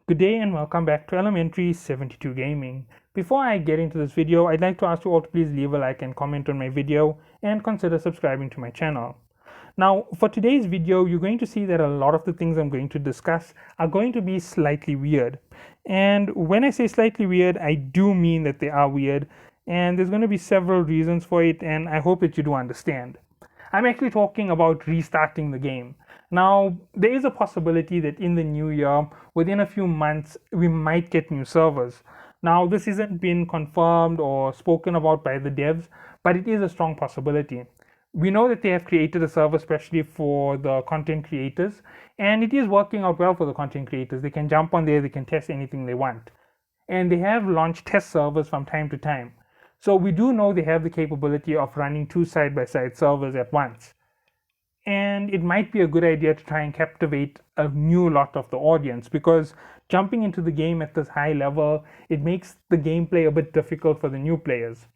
Good day and welcome back to Elementary 72 Gaming. Before I get into this video, I'd like to ask you all to please leave a like and comment on my video and consider subscribing to my channel. Now, for today's video, you're going to see that a lot of the things I'm going to discuss are going to be slightly weird. And when I say slightly weird, I do mean that they are weird, and there's going to be several reasons for it, and I hope that you do understand. I'm actually talking about restarting the game. Now, there is a possibility that in the new year, within a few months, we might get new servers. Now, this hasn't been confirmed or spoken about by the devs, but it is a strong possibility. We know that they have created a server especially for the content creators, and it is working out well for the content creators. They can jump on there, they can test anything they want. And they have launched test servers from time to time. So we do know they have the capability of running two side-by-side servers at once. And it might be a good idea to try and captivate a new lot of the audience, because jumping into the game at this high level, it makes the gameplay a bit difficult for the new players.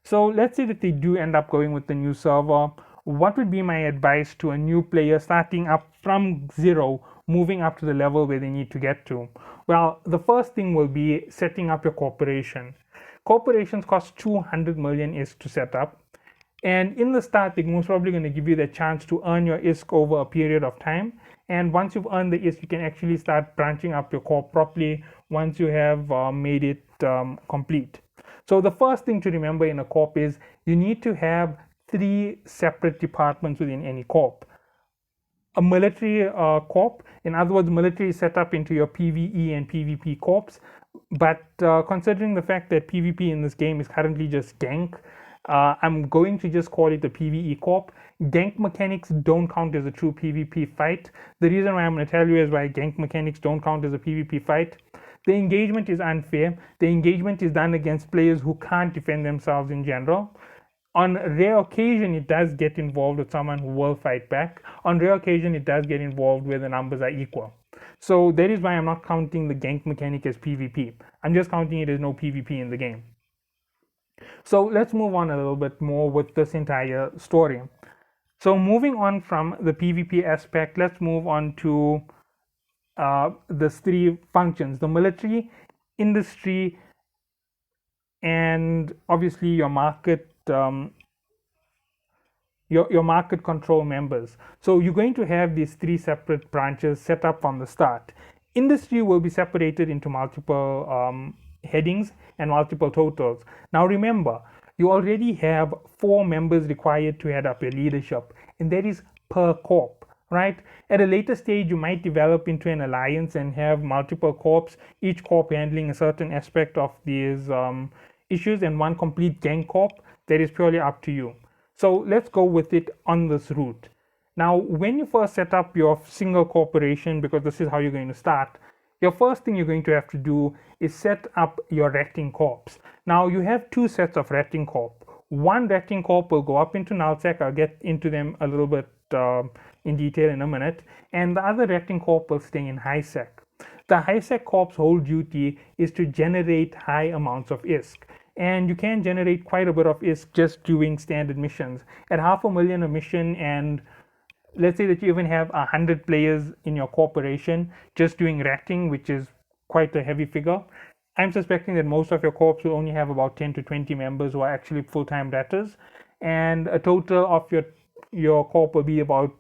So let's say that they do end up going with the new server. What would be my advice to a new player starting up from zero, moving up to the level where they need to get to? Well, the first thing will be setting up your corporation. Corporations cost 200 million ISK to set up. And in the start, they're most probably going to give you the chance to earn your ISK over a period of time. And once you've earned the ISK, you can actually start branching up your corp properly once you have made it complete. So the first thing to remember in a corp is you need to have 3 separate departments within any corp. A military corp, in other words, military is set up into your PvE and PvP corps. But considering the fact that PvP in this game is currently just gank, I'm going to just call it the PvE corp. Gank mechanics don't count as a true PvP fight. The reason why I'm going to tell you is why gank mechanics don't count as a PvP fight. The engagement is unfair. The engagement is done against players who can't defend themselves in general. On rare occasion, it does get involved with someone who will fight back. On rare occasion, it does get involved where the numbers are equal. So that is why I'm not counting the gank mechanic as PvP. I'm just counting it as no PvP in the game. So let's move on a little bit more with this entire story. So moving on from the PvP aspect, let's move on to these 3 functions: the military, industry, and obviously your market your market control members. So you're going to have these 3 separate branches set up from the start. Industry will be separated into multiple headings and multiple totals. Now remember, you already have 4 members required to head up your leadership, and that is per corp, right? At a later stage, you might develop into an alliance and have multiple corps, each corp handling a certain aspect of these issues, and one complete gang corp. That is purely up to you. So let's go with it on this route. Now, when you first set up your single corporation, because this is how you're going to start, your first thing you're going to have to do is set up your ratting corps. Now, you have 2 sets of ratting corp. One ratting corp will go up into nullsec. I'll get into them a little bit in detail in a minute. And the other ratting corp will stay in highsec. The highsec corp's whole duty is to generate high amounts of ISK. And you can generate quite a bit of ISK just doing standard missions. At 500,000 a mission, and let's say that you even have 100 players in your corporation just doing ratting, which is quite a heavy figure. I'm suspecting that most of your corps will only have about 10 to 20 members who are actually full-time ratters, and a total of your corp will be about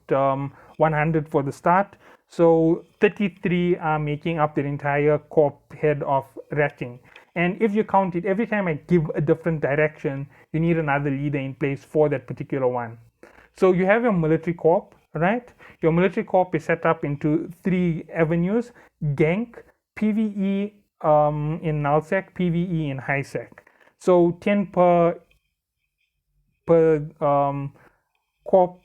100 for the start. So 33 are making up the entire corp head of ratting. And if you count it, every time I give a different direction, you need another leader in place for that particular one. So you have your military corp, right? Your military corp is set up into 3 avenues: gank, PvE in nullsec, PvE in highsec. So 10 per corp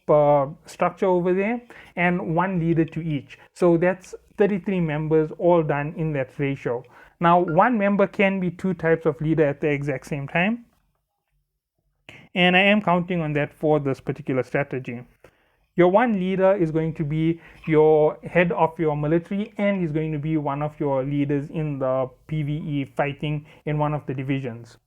structure over there, and 1 leader to each. So that's 33 members all done in that ratio. Now, 1 member can be 2 types of leader at the exact same time, and I am counting on that for this particular strategy. Your 1 leader is going to be your head of your military, and he's going to be one of your leaders in the PvE fighting in one of the divisions.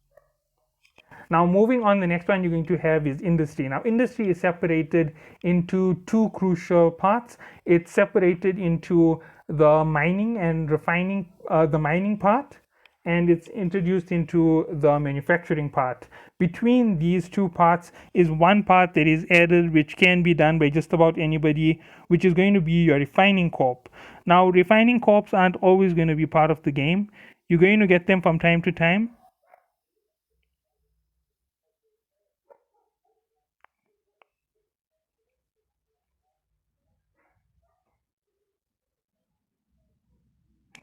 Now, moving on, the next one you're going to have is industry. Now, industry is separated into 2 crucial parts. It's separated into the mining and refining, the mining part, and it's introduced into the manufacturing part. Between these two parts is one part that is added, which can be done by just about anybody, which is going to be your refining corp. Now, refining corps aren't always going to be part of the game. You're going to get them from time to time.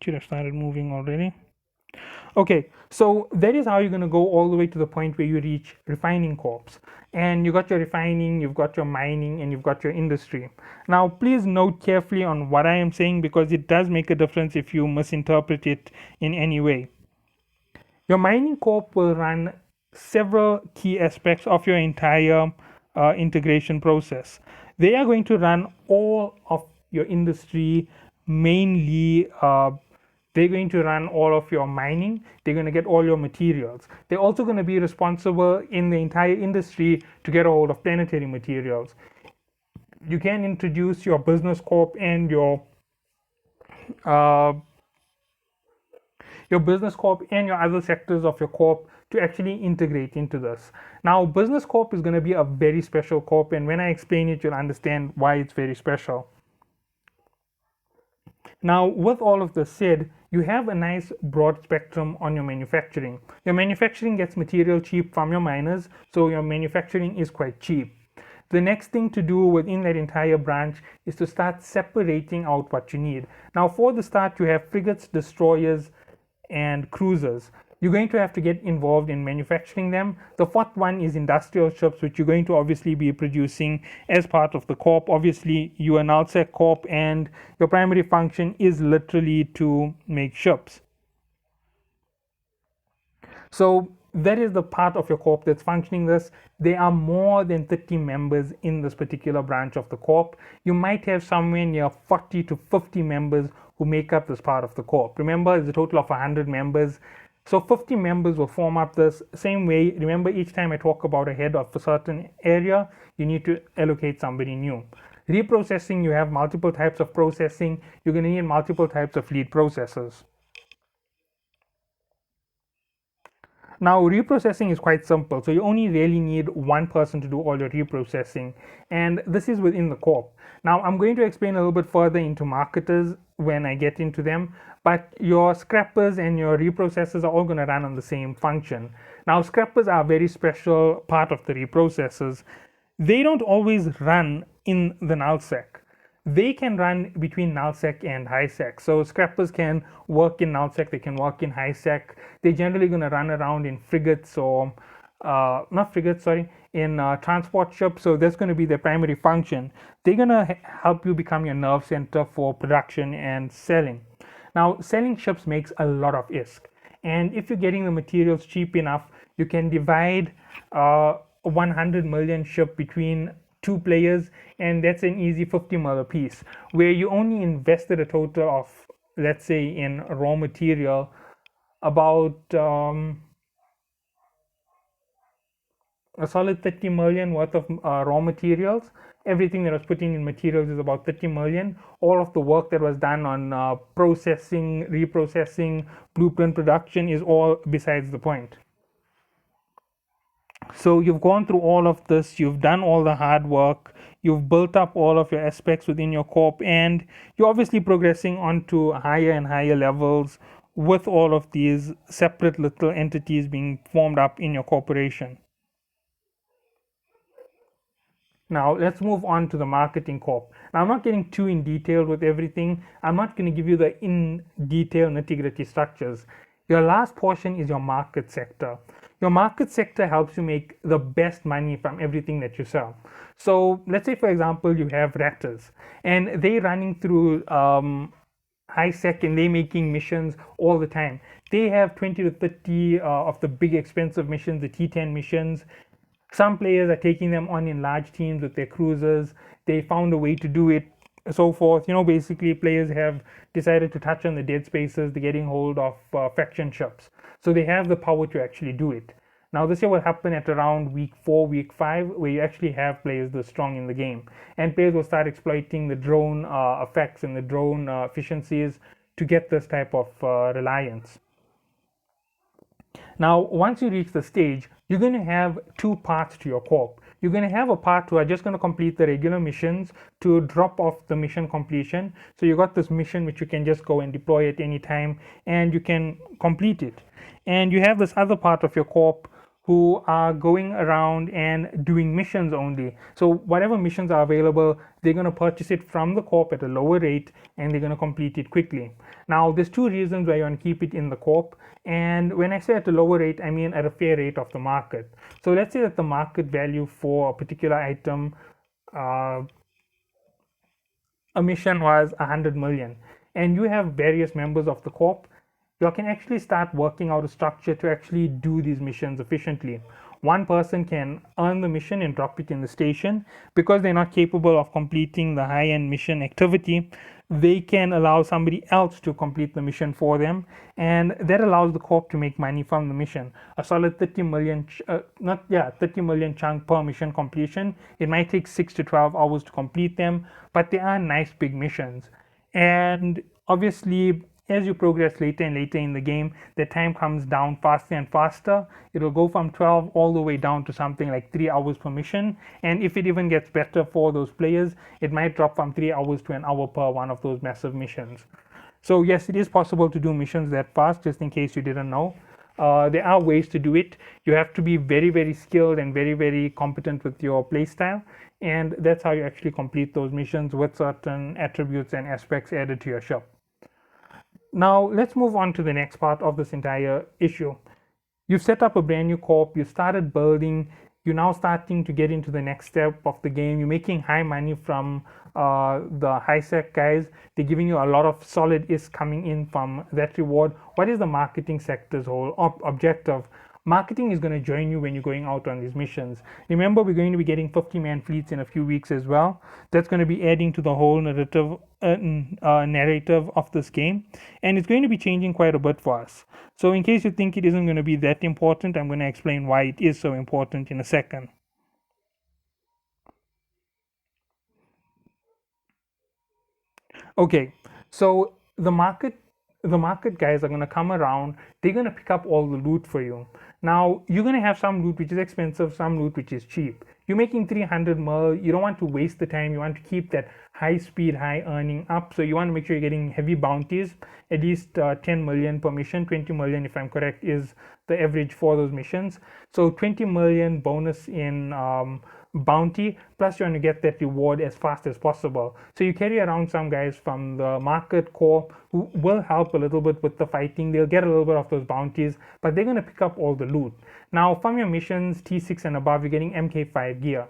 Should have started moving already. Okay, so that is how you're going to go all the way to the point where you reach refining corps. And you got your refining, you've got your mining, and you've got your industry. Now, please note carefully on what I am saying, because it does make a difference if you misinterpret it in any way. Your mining corp will run several key aspects of your entire integration process. They are going to run all of your industry, mainly. They're going to run all of your mining. They're going to get all your materials. They're also going to be responsible in the entire industry to get a hold of planetary materials. You can introduce your business corp and uh, your business corp and your other sectors of your corp to actually integrate into this. Now, business corp is going to be a very special corp, and when I explain it, you'll understand why it's very special. Now, with all of this said, you have a nice broad spectrum on your manufacturing. Your manufacturing gets material cheap from your miners, so your manufacturing is quite cheap. The next thing to do within that entire branch is to start separating out what you need. Now, for the start, you have frigates, destroyers, and cruisers. You're going to have to get involved in manufacturing them. The fourth one is industrial ships, which you're going to obviously be producing as part of the corp. Obviously, you are an outsec corp, and your primary function is literally to make ships. So that is the part of your corp that's functioning this. There are more than 30 members in this particular branch of the corp. You might have somewhere near 40 to 50 members who make up this part of the corp. Remember, it's a total of 100 members. So 50 members will form up this same way. Remember, each time I talk about a head of a certain area, you need to allocate somebody new. Reprocessing, you have multiple types of processing. You're going to need multiple types of lead processors. Now, reprocessing is quite simple. So you only really need one person to do all your reprocessing. And this is within the corp. Now, I'm going to explain a little bit further into marketers when I get into them. But your scrappers and your reprocessors are all going to run on the same function. Now, scrappers are a very special part of the reprocessors. They don't always run in the nullsec. They can run between nullsec and highsec. So scrappers can work in nullsec, they can work in highsec. They're generally going to run around in frigates or not frigates, sorry, in transport ships. So that's going to be their primary function. They're going to help you become your nerve center for production and selling. Now, selling ships makes a lot of ISK. And if you're getting the materials cheap enough, you can divide 100 million ship between two players, and that's an easy 50 mil a piece, where you only invested a total of, let's say, in raw material about a solid 30 million worth of raw materials. Everything that was put in materials is about 30 million. All of the work that was done on processing, reprocessing, blueprint production is all besides the point. So you've gone through all of this, you've done all the hard work, you've built up all of your aspects within your corp, and you're obviously progressing on to higher and higher levels with all of these separate little entities being formed up in your corporation. Now let's move on to the marketing corp. Now I'm not getting too in detail with everything. I'm not going to give you the in detail nitty-gritty structures. Your last portion is your market sector. Your market sector helps you make the best money from everything that you sell. So let's say, for example, you have Raptors and they're running through high sec and they're making missions all the time. They have 20 to 30 of the big expensive missions, the T10 missions. Some players are taking them on in large teams with their cruisers. They found a way to do it, so forth. Basically players have decided to touch on the dead spaces, they're getting hold of faction ships. So they have the power to actually do it. Now this year will happen at around week 4, week 5, where you actually have players this strong in the game, and players will start exploiting the drone effects and the drone efficiencies to get this type of reliance. Now, once you reach the stage, you're going to have two parts to your corp. You're going to have a part who are just going to complete the regular missions to drop off the mission completion. So you got this mission which you can just go and deploy at any time and you can complete it. And you have this other part of your corp who are going around and doing missions only. So whatever missions are available, they're going to purchase it from the corp at a lower rate and they're going to complete it quickly. Now, there's two reasons why you want to keep it in the corp. And when I say at a lower rate, I mean at a fair rate of the market. So let's say that the market value for a particular item, a mission was 100 million, and you have various members of the corp. You can actually start working out a structure to actually do these missions efficiently. One person can earn the mission and drop it in the station. Because they're not capable of completing the high-end mission activity, they can allow somebody else to complete the mission for them, and that allows the corp to make money from the mission. A solid 30 million 30 million chunk per mission completion. It might take 6 to 12 hours to complete them, but they are nice big missions. And obviously, as you progress later and later in the game, the time comes down faster and faster. It'll go from 12 all the way down to something like 3 hours per mission. And if it even gets better for those players, it might drop from 3 hours to an hour per one of those massive missions. So yes, it is possible to do missions that fast, just in case you didn't know. There are ways to do it. You have to be very, very skilled and very, very competent with your playstyle. And that's how you actually complete those missions with certain attributes and aspects added to your ship. Now, let's move on to the next part of this entire issue. You've set up a brand new corp, you started building, you're now starting to get into the next step of the game. You're making high money from the high sec guys. They're giving you a lot of solid is coming in from that reward. What is the marketing sector's whole objective? Marketing is going to join you when you're going out on these missions. Remember, we're going to be getting 50-man fleets in a few weeks as well. That's going to be adding to the whole narrative of this game, and it's going to be changing quite a bit for us. So in case you think it isn't going to be that important, I'm going to explain why it is so important in a second. Okay, so the market guys are going to come around. They're going to pick up all the loot for you. Now, you're going to have some loot which is expensive, some loot which is cheap. You're making 300 mil. You don't want to waste the time. You want to keep that high speed, high earning up. So you want to make sure you're getting heavy bounties, at least 10 million per mission. 20 million, if I'm correct, is the average for those missions. So 20 million bonus in bounty, plus you want to get that reward as fast as possible. So you carry around some guys from the market core who will help a little bit with the fighting. They'll get a little bit of those bounties, but they're going to pick up all the loot. Now, from your missions T6 and above, you're getting MK5 gear.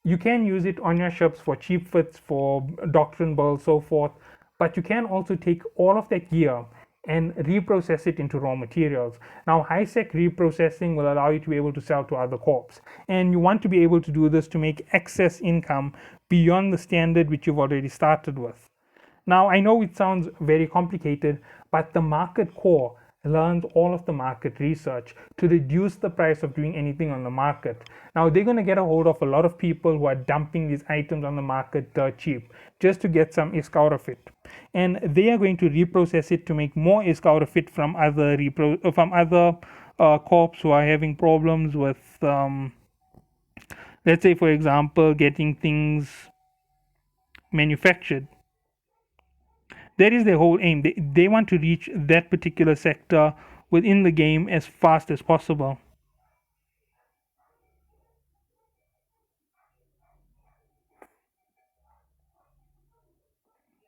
You can use it on your ships for cheap fits, for doctrine builds, so forth, but you can also take all of that gear and reprocess it into raw materials. Now, high-sec reprocessing will allow you to be able to sell to other corps, and you want to be able to do this to make excess income beyond the standard which you've already started with. Now, I know it sounds very complicated, but the market core learns all of the market research to reduce the price of doing anything on the market. Now, they're going to get a hold of a lot of people who are dumping these items on the market dirt cheap just to get some ISK out of it, and they are going to reprocess it to make more ISK out of it from other corps who are having problems with let's say, for example, getting things manufactured. That is their whole aim. They want to reach that particular sector within the game as fast as possible.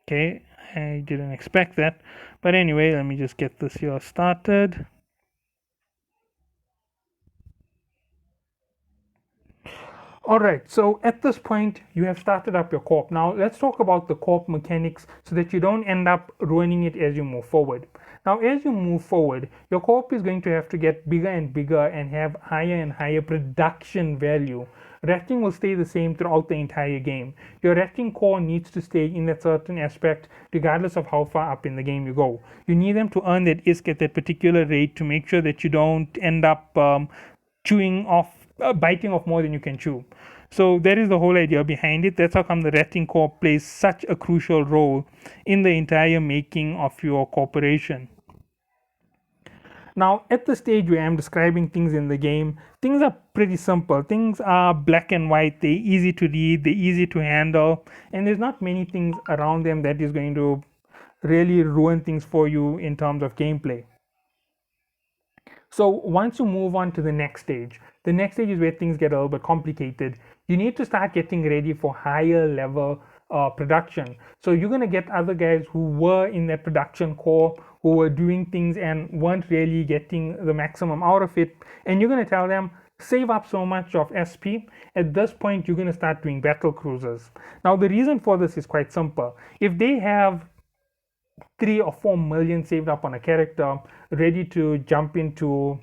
Okay, I didn't expect that. But anyway, let me just get this here started. Alright, so at this point, you have started up your corp. Now, let's talk about the corp mechanics so that you don't end up ruining it as you move forward. Now, as you move forward, your corp is going to have to get bigger and bigger and have higher and higher production value Retting will stay the same throughout the entire game. Your retting core needs to stay in that certain aspect regardless of how far up in the game you go. You need them to earn that ISK at that particular rate to make sure that you don't end up biting off more than you can chew. So that is the whole idea behind it. That's how come the retting core plays such a crucial role in the entire making of your corporation. Now, at the stage where I'm describing things in the game, things are pretty simple. Things are black and white, they're easy to read, they're easy to handle, and there's not many things around them that is going to really ruin things for you in terms of gameplay. So once you move on to the next stage is where things get a little bit complicated. You need to start getting ready for higher level production. So you're going to get other guys who were in that production core, who were doing things and weren't really getting the maximum out of it, and you're going to tell them, save up so much of SP. At this point, you're going to start doing battle cruisers. Now the reason for this is quite simple. If they have 3 or 4 million saved up on a character ready to jump into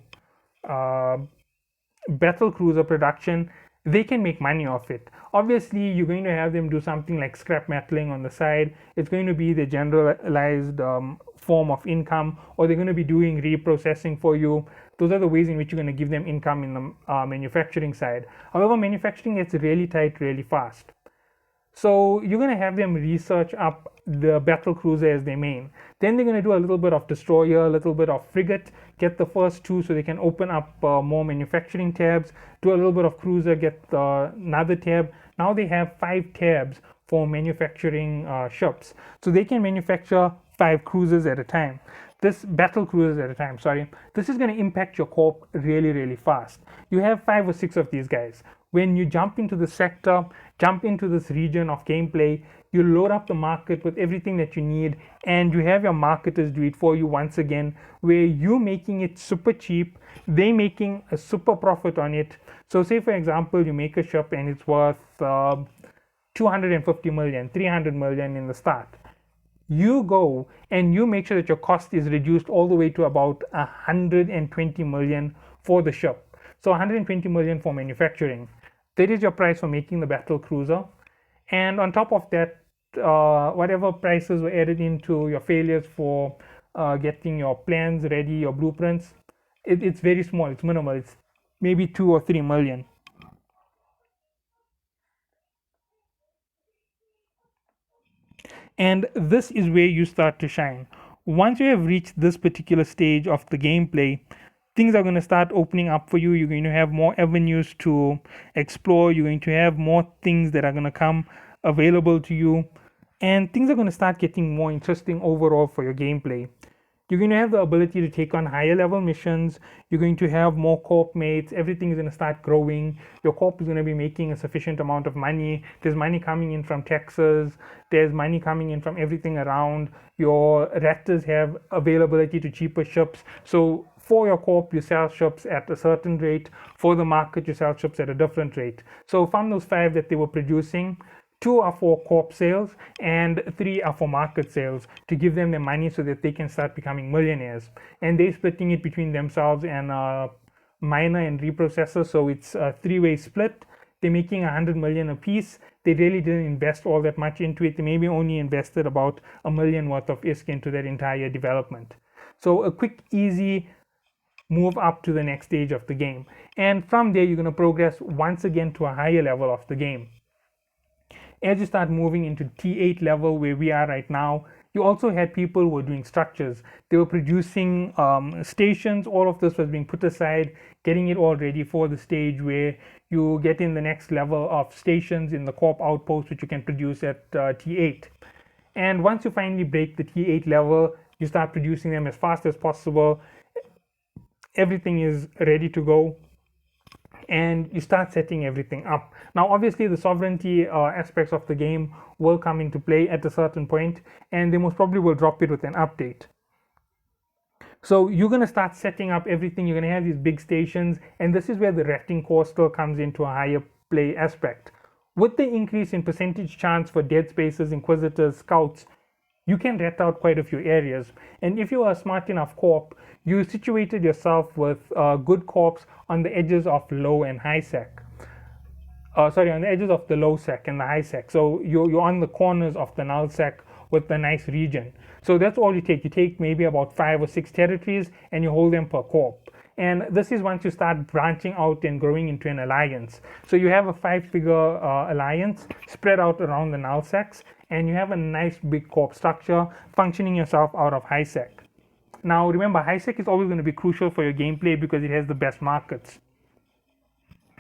battle cruiser production, they can make money off it. Obviously, you're going to have them do something like scrap metaling on the side. It's going to be the generalized form of income, or they're going to be doing reprocessing for you. Those are the ways in which you're going to give them income in the manufacturing side. However, manufacturing gets really tight really fast. So you're going to have them research up the battle cruiser as their main. Then they're going to do a little bit of destroyer, a little bit of frigate, get the first 2 so they can open up more manufacturing tabs, do a little bit of cruiser, get another tab. Now they have 5 tabs for manufacturing ships. So they can manufacture 5 cruisers at a time. This battle cruisers at a time, sorry. This is going to impact your corp really, really fast. You have 5 or 6 of these guys. When you jump into the sector, jump into this region of gameplay, you load up the market with everything that you need, and you have your marketers do it for you once again, where you making it super cheap, they making a super profit on it. So say for example, you make a ship and it's worth 250 million, 300 million in the start. You go and you make sure that your cost is reduced all the way to about 120 million for the ship. So 120 million for manufacturing. That is your price for making the battle cruiser. And on top of that, whatever prices were added into your failures for getting your plans ready, your blueprints, it's very small, it's minimal, it's maybe 2 or 3 million. And this is where you start to shine. Once you have reached this particular stage of the gameplay, things are going to start opening up for you. You're going to have more avenues to explore. You're going to have more things that are going to come available to you. And things are going to start getting more interesting overall for your gameplay. You're going to have the ability to take on higher level missions. You're going to have more corp mates. Everything is going to start growing. Your corp is going to be making a sufficient amount of money. There's money coming in from taxes. There's money coming in from everything around. Your raptors have availability to cheaper ships. So for your corp, you sell ships at a certain rate. For the market, you sell ships at a different rate. So from those 5 that they were producing, 2 are for corp sales and 3 are for market sales to give them the money so that they can start becoming millionaires. And they're splitting it between themselves and miner and reprocessor. So it's a 3-way split. They're making 100 million a piece. They really didn't invest all that much into it. They maybe only invested about $1 million worth of ISK into that entire development. So a quick, easy move up to the next stage of the game. And from there, you're going to progress once again to a higher level of the game. As you start moving into T8 level where we are right now, you also had people who were doing structures. They were producing stations. All of this was being put aside, getting it all ready for the stage where you get in the next level of stations in the corp outpost, which you can produce at T8. And once you finally break the T8 level, you start producing them as fast as possible. Everything is ready to go, and you start setting everything up. Now obviously the sovereignty aspects of the game will come into play at a certain point, and they most probably will drop it with an update. So you're going to start setting up everything. You're going to have these big stations, and this is where the retting core still comes into a higher play aspect. With the increase in percentage chance for dead spaces, inquisitors, scouts, you can ret out quite a few areas. And if you are a smart enough corp, you situated yourself with good corps on the edges of low and high sec. on the edges of the low sec and the high sec. So you're on the corners of the null sec with the nice region. So that's all you take. You take maybe about 5 or 6 territories and you hold them per corp. And this is once you start branching out and growing into an alliance. So you have a 5-figure alliance spread out around the null secs, and you have a nice big corp structure functioning yourself out of high sec. Now remember, high sec is always going to be crucial for your gameplay because it has the best markets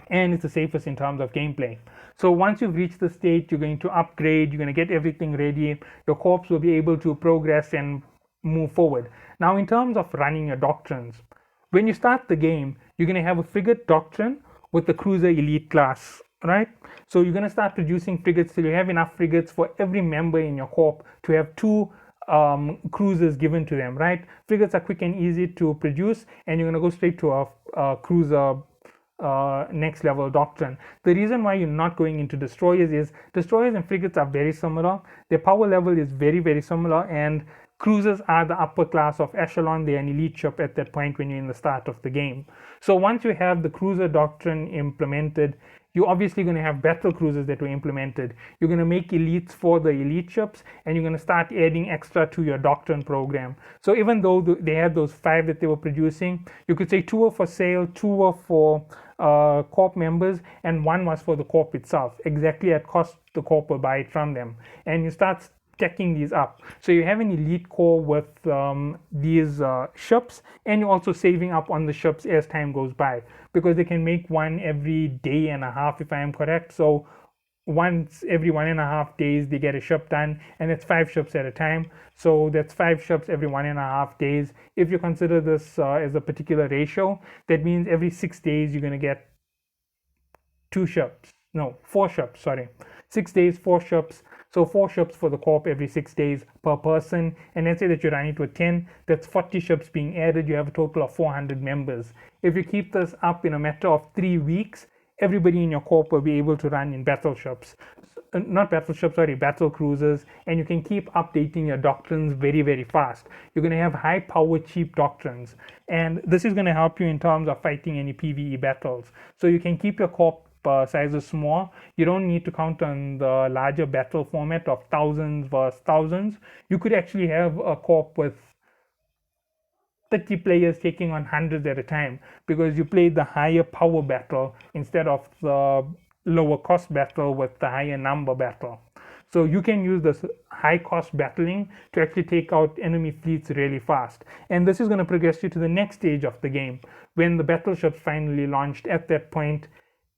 and it's the safest in terms of gameplay. So once you've reached the state, you're going to upgrade, you're going to get everything ready, your corps will be able to progress and move forward. Now in terms of running your doctrines, when you start the game, you're going to have a frigate doctrine with the cruiser elite class, right? So you're going to start producing frigates till you have enough frigates for every member in your corp to have 2 cruisers given to them, right? Frigates are quick and easy to produce, and you're going to go straight to a cruiser next level doctrine. The reason why you're not going into destroyers is destroyers and frigates are very similar. Their power level is very, very similar, and cruisers are the upper class of echelon. They're an elite ship at that point when you're in the start of the game. So once you have the cruiser doctrine implemented, you're obviously going to have battle cruisers that were implemented. You're going to make elites for the elite ships, and you're going to start adding extra to your doctrine program. So even though they had those 5 that they were producing, you could say 2 were for sale, 2 were for corp members, and 1 was for the corp itself. Exactly at cost the corp will buy it from them. And you start stacking these up. So you have an elite core with these ships, and you're also saving up on the ships as time goes by, because they can make 1 every day and a half, if I am correct. So once every 1.5 days they get a ship done, and it's 5 ships at a time. So that's 5 ships every 1.5 days. If you consider this as a particular ratio, that means every 6 days you're going to get 4 ships, sorry. 6 days, 4 ships. So 4 ships for the corp every 6 days per person. And let's say that you're running to a 10, that's 40 ships being added. You have a total of 400 members. If you keep this up in a matter of 3 weeks, everybody in your corp will be able to run in battle cruisers, and you can keep updating your doctrines very, very fast. You're going to have high power, cheap doctrines, and this is going to help you in terms of fighting any PvE battles. So you can keep your corp sizes small. You don't need to count on the larger battle format of thousands versus thousands. You could actually have a corp with 30 players taking on hundreds at a time, because you play the higher power battle instead of the lower cost battle with the higher number battle. So you can use this high cost battling to actually take out enemy fleets really fast. And this is going to progress you to the next stage of the game. When the battleships finally launched, at that point,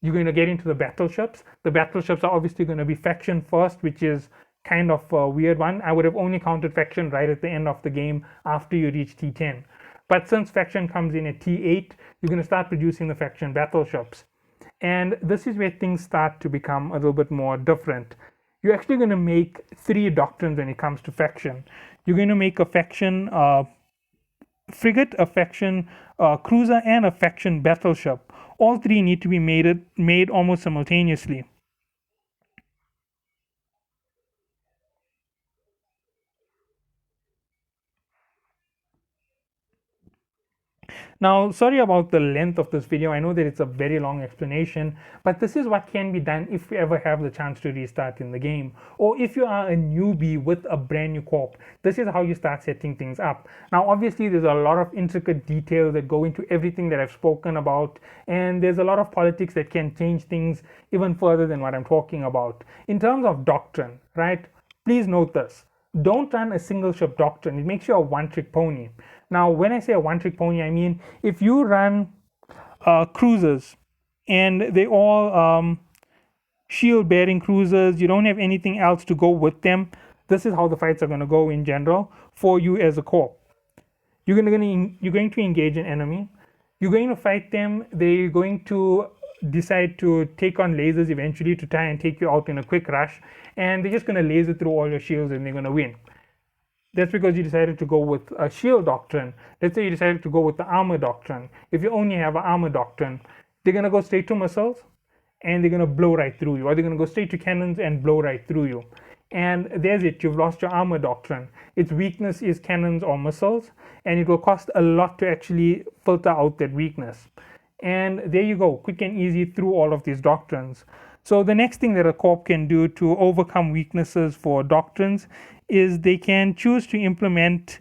you're going to get into the battleships. The battleships are obviously going to be faction first, which is kind of a weird one. I would have only counted faction right at the end of the game after you reach T10. But since faction comes in at T8, you're going to start producing the faction battleships. And this is where things start to become a little bit more different. You're actually going to make 3 doctrines when it comes to faction. You're going to make a faction frigate, a faction cruiser, and a faction battleship. All 3 need to be made almost simultaneously. Now, sorry about the length of this video. I know that it's a very long explanation, but this is what can be done if you ever have the chance to restart in the game. Or if you are a newbie with a brand new corp, this is how you start setting things up. Now, obviously, there's a lot of intricate details that go into everything that I've spoken about, and there's a lot of politics that can change things even further than what I'm talking about. In terms of doctrine, right? Please note this. Don't run a single ship doctrine. It makes you a one-trick pony. Now, when I say a one-trick pony, I mean if you run cruisers and they all shield-bearing cruisers, you don't have anything else to go with them, this is how the fights are going to go in general for you as a corp. You're going to engage an enemy. You're going to fight them. They're going to decide to take on lasers eventually to try and take you out in a quick rush, and they're just going to laser through all your shields and they're going to win. That's because you decided to go with a shield doctrine. Let's say you decided to go with the armor doctrine. If you only have an armor doctrine, they're going to go straight to missiles and they're going to blow right through you, or they're going to go straight to cannons and blow right through you. And there's it, you've lost your armor doctrine. Its weakness is cannons or missiles, and it will cost a lot to actually filter out that weakness. And there you go, quick and easy through all of these doctrines. So the next thing that a corp can do to overcome weaknesses for doctrines is they can choose to implement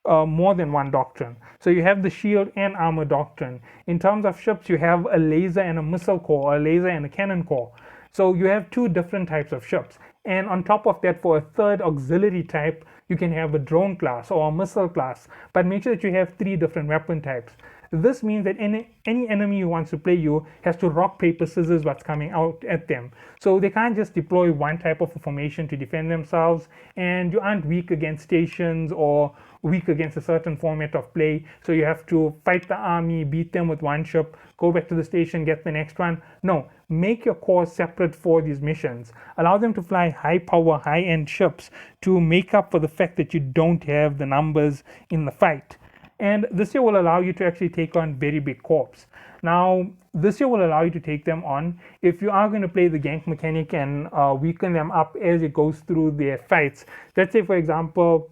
more than one doctrine. So you have the shield and armor doctrine. In terms of ships, you have a laser and a missile core, or a laser and a cannon core. So you have two different types of ships. And on top of that, for a third auxiliary type, you can have a drone class or a missile class. But make sure that you have three different weapon types. This means that any enemy who wants to play you has to rock, paper, scissors what's coming out at them. So they can't just deploy one type of a formation to defend themselves, and you aren't weak against stations or weak against a certain format of play. So you have to fight the army, beat them with one ship, go back to the station, get the next one. No, make your core separate for these missions. Allow them to fly high power, high end ships to make up for the fact that you don't have the numbers in the fight. And this year will allow you to actually take on very big corps. Now, this year will allow you to take them on if you are going to play the gank mechanic and weaken them up as it goes through their fights. Let's say, for example,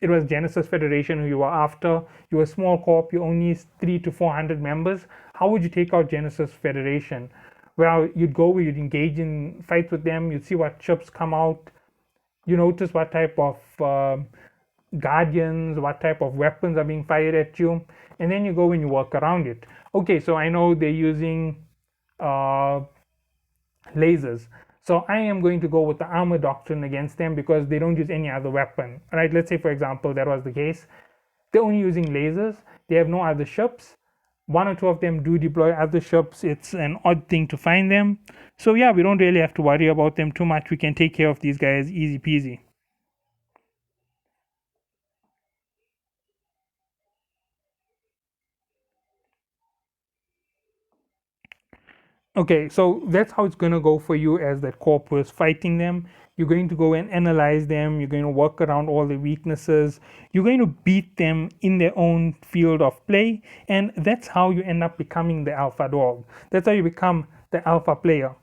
it was Genesis Federation who you were after. You were a small corp, you only 300 to 400 members. How would you take out Genesis Federation? Well, you'd go, you'd engage in fights with them, you'd see what ships come out, you notice what type of guardians, what type of weapons are being fired at you, and then you go and you work around it. Okay, so I know they're using lasers, so I am going to go with the armor doctrine against them because they don't use any other weapon, right? Let's say, for example, that was the case. They're only using lasers, they have no other ships. One or two of them do deploy other ships. It's an odd thing to find them, so yeah, we don't really have to worry about them too much. We can take care of these guys easy peasy. Okay, so that's how it's going to go for you as that corp was fighting them. You're going to go and analyze them. You're going to work around all the weaknesses. You're going to beat them in their own field of play. And that's how you end up becoming the alpha dog. That's how you become the alpha player.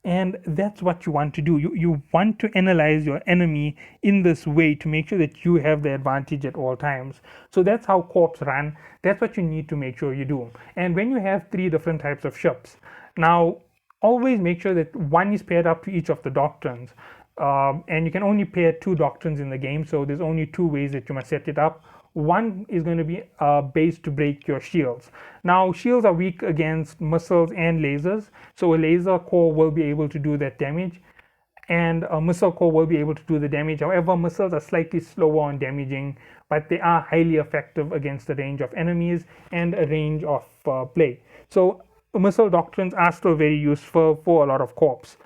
And that's what you want to do. You want to analyze your enemy in this way to make sure that you have the advantage at all times. So that's how corps run. That's what you need to make sure you do. And when you have three different types of ships, now always make sure that one is paired up to each of the doctrines. And you can only pair two doctrines in the game, so there's only two ways that you must set it up. One is going to be based to break your shields. Now, shields are weak against missiles and lasers, so a laser core will be able to do that damage, and a missile core will be able to do the damage. However, missiles are slightly slower on damaging, but they are highly effective against a range of enemies and a range of play. So missile doctrines are still very useful for a lot of corps.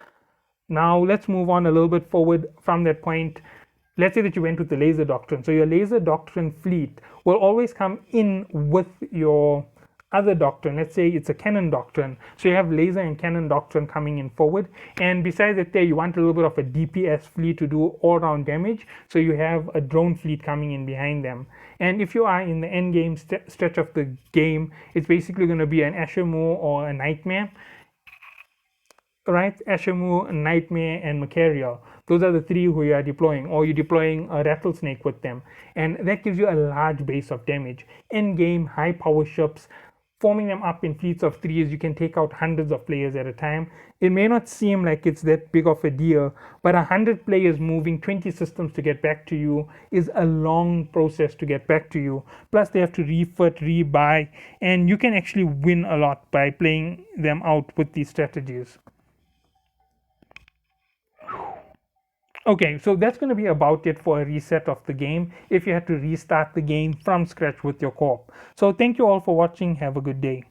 Now let's move on a little bit forward from that point. Let's say that you went with the laser doctrine. So your laser doctrine fleet will always come in with your other doctrine. Let's say it's a cannon doctrine. So you have laser and cannon doctrine coming in forward. And besides that, there you want a little bit of a DPS fleet to do all-round damage. So you have a drone fleet coming in behind them. And if you are in the end game stretch of the game, it's basically going to be an Ashemu or a Nightmare. Right, Ashemu, Nightmare, and Macarial. Those are the three who you are deploying, or you're deploying a Rattlesnake with them, and that gives you a large base of damage. In game, high power ships, forming them up in fleets of threes, you can take out hundreds of players at a time. It may not seem like it's that big of a deal, but 100 players moving 20 systems to get back to you is a long process to get back to you. Plus, they have to refit, rebuy, and you can actually win a lot by playing them out with these strategies. Okay, so that's going to be about it for a reset of the game if you had to restart the game from scratch with your corp. So thank you all for watching. Have a good day.